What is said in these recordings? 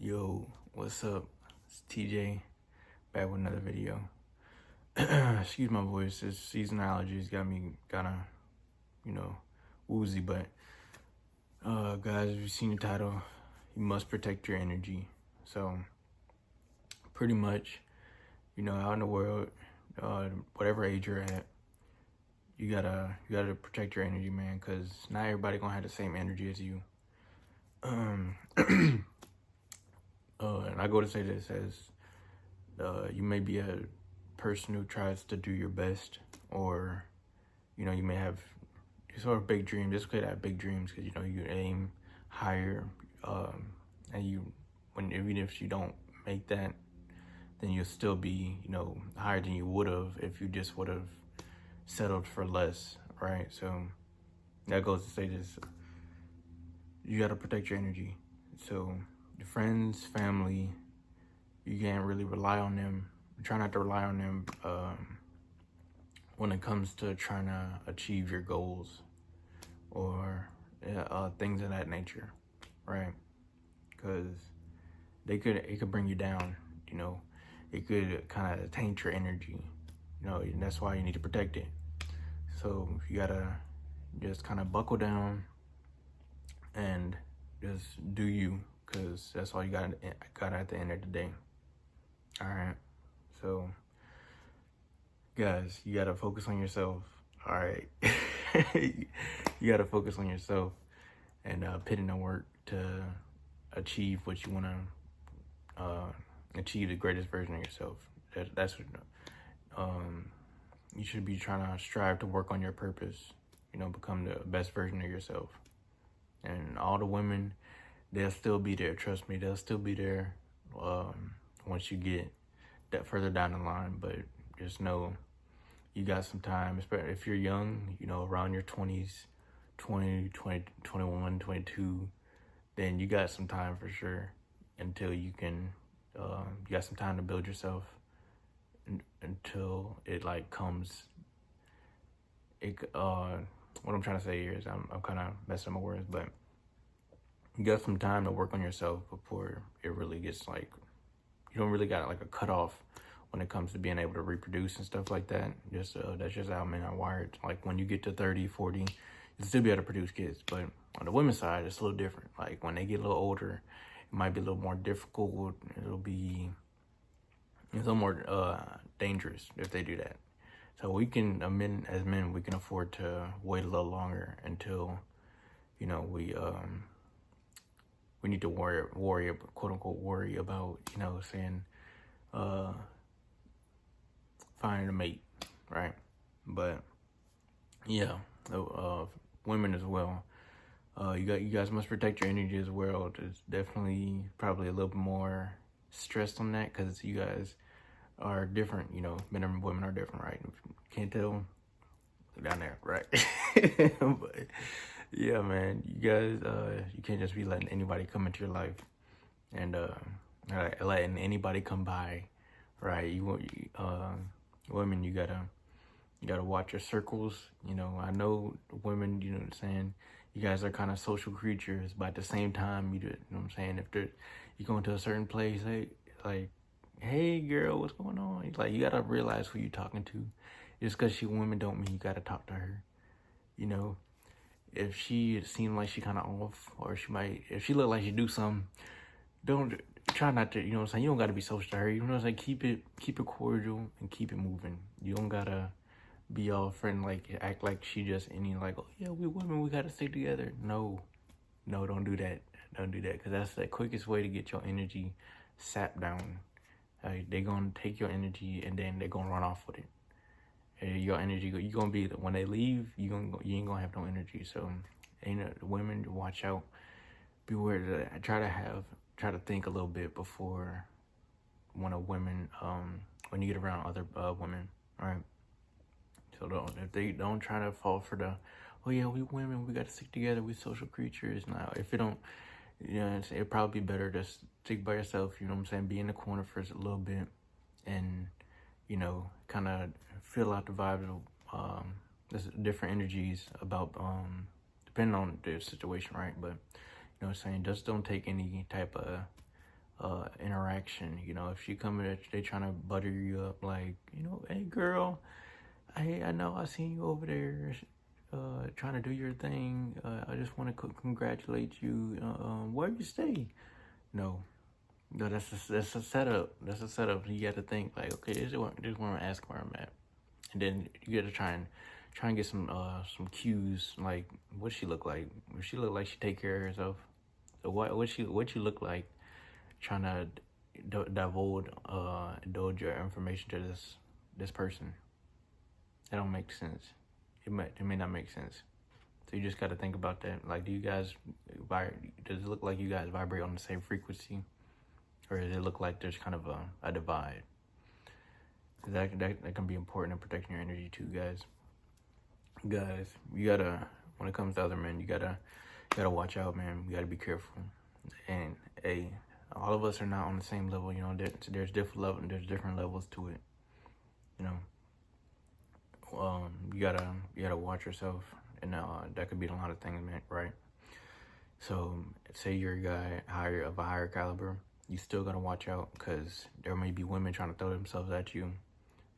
Yo, what's up? It's TJ back with another video. Excuse my voice. This season allergies got me kind of, woozy. But guys, if you've seen the title, you must protect your energy. So pretty much, out in the world, whatever age you're at, you gotta protect your energy, man. Cause not everybody gonna have the same energy as you. And I go to say this as you may be a person who tries to do your best, or you may have sort of big dreams. Just could have big dreams because you aim higher, and even if you don't make that, then you'll still be higher than you would have if you just would have settled for less, right? So that goes to say this: you got to protect your energy. So your friends, family, you can't really rely on them. Try not to rely on them when it comes to trying to achieve your goals or things of that nature, right? Because it could bring you down. It could kind of taint your energy. And that's why you need to protect it. So you gotta just kind of buckle down and just do you, because that's all you got at the end of the day. All right, so guys, you gotta focus on yourself. All right, you gotta focus on yourself and put in the work to achieve what you wanna achieve, the greatest version of yourself. That's what you should be trying to strive to work on your purpose. Become the best version of yourself. And all the women, they'll still be there. Trust me, they'll still be there once you get that further down the line. But just know you got some time, especially if you're young, around your 20s, 20, 21, 22, then you got some time for sure until you can, you got some time to build yourself until it comes. What I'm trying to say here is I'm kind of messing up my words, but you got some time to work on yourself before it really gets you don't really got a cutoff when it comes to being able to reproduce and stuff like that. Just that's just how men are wired. Like when you get to 30, 40, you'll still be able to produce kids. But on the women's side, it's a little different. Like when they get a little older, it might be a little more difficult. It's a little more dangerous if they do that. So we can, as men, we can afford to wait a little longer until, we need to worry, quote unquote, worry about, finding a mate, right? But yeah, women as well. You guys must protect your energy as well. There's definitely probably a little bit more stress on that because you guys are different. Men and women are different, right? Can't tell down there, right? But yeah, man, you guys, you can't just be letting anybody come into your life and letting anybody come by, right? Women, you gotta watch your circles. I know women, what I'm saying, you guys are kind of social creatures, but at the same time, you know what I'm saying, if you go into a certain place, hey girl, what's going on? You gotta realize who you're talking to. Just because she's a woman don't mean you gotta talk to her. If she seemed like she kind of off, or if she look like she do something, don't try not to, you know what I'm saying? You don't gotta be social to her. You know what I'm saying? Keep it cordial and keep it moving. You don't gotta be all friendly, act like she just oh yeah, we women, we gotta stay together. No, don't do that. Don't do that, because that's the quickest way to get your energy sapped down. They're gonna take your energy and then they're gonna run off with it. Your energy, you gonna be, when they leave, you ain't gonna have no energy. So, women, watch out. Beware. Try to think a little bit before when you get around other women, all right? So if they don't try to fall for the, oh yeah, we women, we gotta stick together, we social creatures. Now, if it don't, it'd probably be better to stick by yourself. You know what I'm saying? Be in the corner for a little bit, and kind of feel out the vibes of there's different energies about depending on the situation, right? But what I'm saying, just don't take any type of interaction. You know, if she coming at you, they trying to butter you up, like, you know, hey girl, I know I seen you over there trying to do your thing. I just want to congratulate you. Where you stay? No, no, that's a setup. That's a setup. You got to think like, okay, this is where I'm asking where I'm at, and then you got to try and get some cues, like what she look like. If she look like she take care of herself, so what she look like, trying to divulge your information to this person. That don't make sense. It may not make sense. So you just got to think about that. Like, do you guys does it look like you guys vibrate on the same frequency, or does it look like there's kind of a divide? That can be important in protecting your energy too, guys. Guys, you gotta, when it comes to other men, you gotta watch out, man. You gotta be careful. And all of us are not on the same level. You know, there's different levels to it. You know, you gotta watch yourself, and that could be a lot of things, man. Right? So, say you're a guy of a higher caliber, you still gotta watch out, because there may be women trying to throw themselves at you,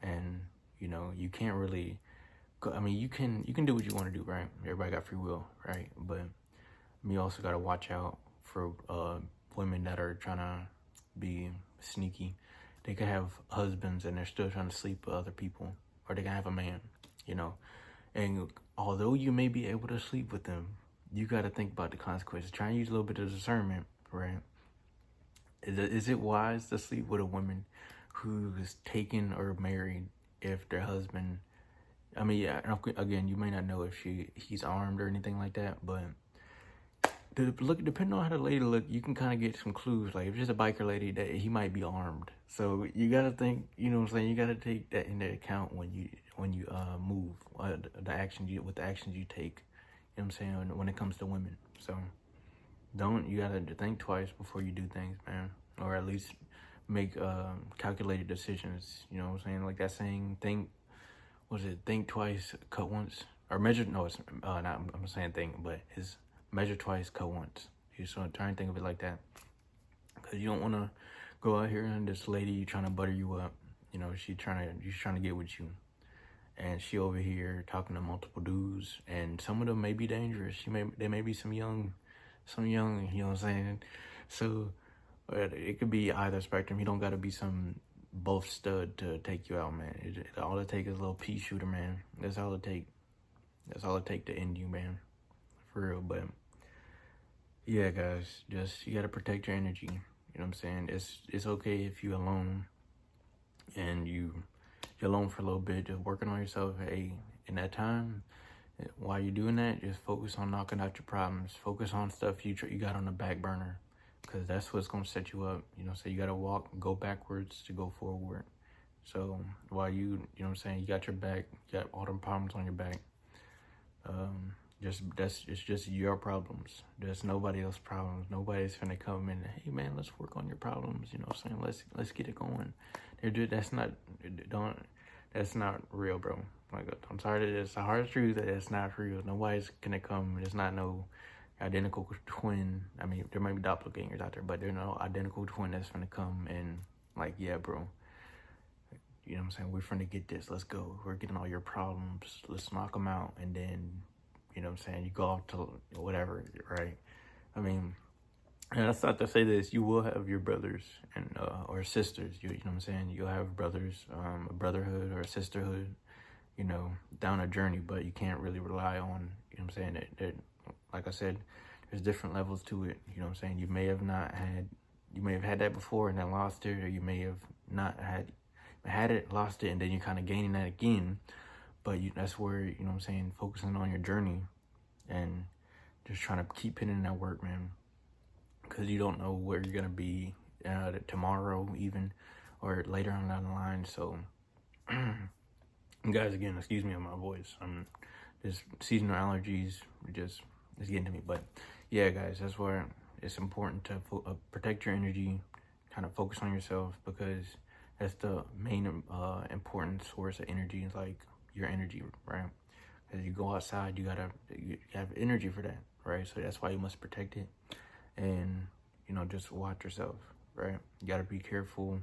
and you know you can't really. I mean, you can do what you want to do, right? Everybody got free will, right? But you also gotta watch out for women that are trying to be sneaky. They could have husbands and they're still trying to sleep with other people, or they can have a man, you know. And although you may be able to sleep with them, you got to think about the consequences. Try and use a little bit of discernment, right? Is it wise to sleep with a woman who is taken or married if their husband? I mean, yeah. Again, you may not know if he's armed or anything like that, but depending on how the lady look, you can kind of get some clues. Like if it's a biker lady, that he might be armed. So you gotta think. You know what I'm saying? You gotta take that into account when you move the actions you take. You know what I'm saying? When it comes to women, so you gotta think twice before you do things, man, or at least make calculated decisions. You know what I'm saying? Like that saying, think twice, cut once, or measure? No, it's not. I'm saying think, but it's measure twice, cut once. You just want to try and think of it like that, because you don't want to go out here and this lady trying to butter you up. You know, she's trying to get with you, and she over here talking to multiple dudes, and some of them may be dangerous. There may be some young, you know what I'm saying? So it could be either spectrum. You don't got to be some both stud to take you out, man. All it take is a little pea shooter, man. That's all it take. That's all it take to end you, man. For real. But yeah, guys, just you got to protect your energy. You know what I'm saying? It's okay if you alone and you're alone for a little bit, just working on yourself. Hey, in that time, while you're doing that, just focus on knocking out your problems. Focus on stuff you got on the back burner, because that's what's going to set you up. You know, so you got to go backwards to go forward. So while you know what I'm saying, you got your back, you got all them problems on your back. It's just your problems. There's nobody else's problems. Nobody's gonna come in. Hey man, let's work on your problems. You know what I'm saying? Let's get it going. That's not real, bro. Like, I'm sorry, it's the hard truth that it's not real. Nobody's gonna come. There's not no identical twin. I mean, there might be doppelgangers out there, but there's no identical twin that's gonna come and like, yeah, bro. You know what I'm saying? We're finna get this. Let's go. We're getting all your problems. Let's knock them out, and then, you know what I'm saying, you go off to whatever, right? I mean, and that's not to say this. You will have your brothers and or sisters. You know what I'm saying? You'll have brothers, a brotherhood or a sisterhood, you know, down a journey. But you can't really rely on, you know what I'm saying, that like I said, there's different levels to it. You know what I'm saying? You may have had that before and then lost it, or you may have not had it, lost it, and then you're kind of gaining that again. But that's where, you know what I'm saying, focusing on your journey and just trying to keep putting in that work, man. Because you don't know where you're going to be tomorrow even, or later on down the line. So, guys, again, excuse me on my voice. Just seasonal allergies, it's getting to me. But yeah, guys, that's where it's important to protect your energy, kind of focus on yourself, because that's the main important source of energy, is like your energy, right? As you go outside, you have energy for that, right? So that's why you must protect it, and you know, just watch yourself, right? You gotta be careful.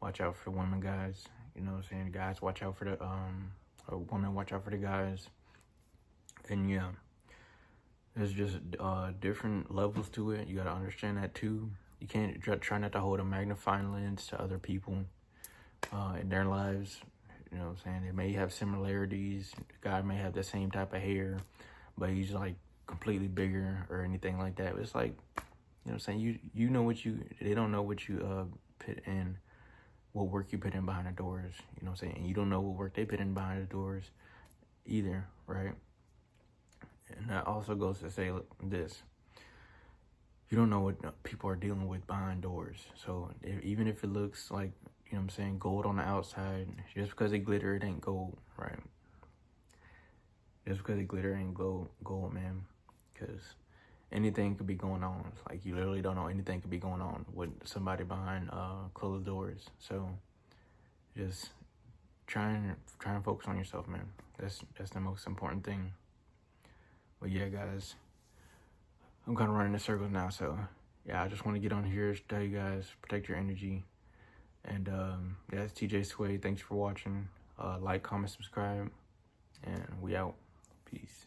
Watch out for women, guys. You know what I'm saying? Guys, watch out for the or women, watch out for the guys. And yeah, there's just different levels to it. You gotta understand that too. You can't try not to hold a magnifying lens to other people in their lives. You know what I'm saying? They may have similarities. The guy may have the same type of hair, but he's like completely bigger or anything like that. It's like, you know what I'm saying? You know what they don't know what you put in, what work you put in behind the doors. You know what I'm saying? And you don't know what work they put in behind the doors either, right? And that also goes to say this. You don't know what people are dealing with behind doors. So even if it looks like, you know what I'm saying, gold on the outside, just because it glitter, it ain't gold, right? Just because it glitter ain't gold, man. Because anything could be going on. It's like you literally don't know, anything could be going on with somebody behind closed doors. So just try and focus on yourself, man. That's the most important thing. But yeah, guys, I'm kind of running in circles now, so yeah, I just want to get on here to tell you guys, protect your energy. And yeah, it's TJ Sway. Thanks for watching. Like, comment, subscribe, and we out. Peace.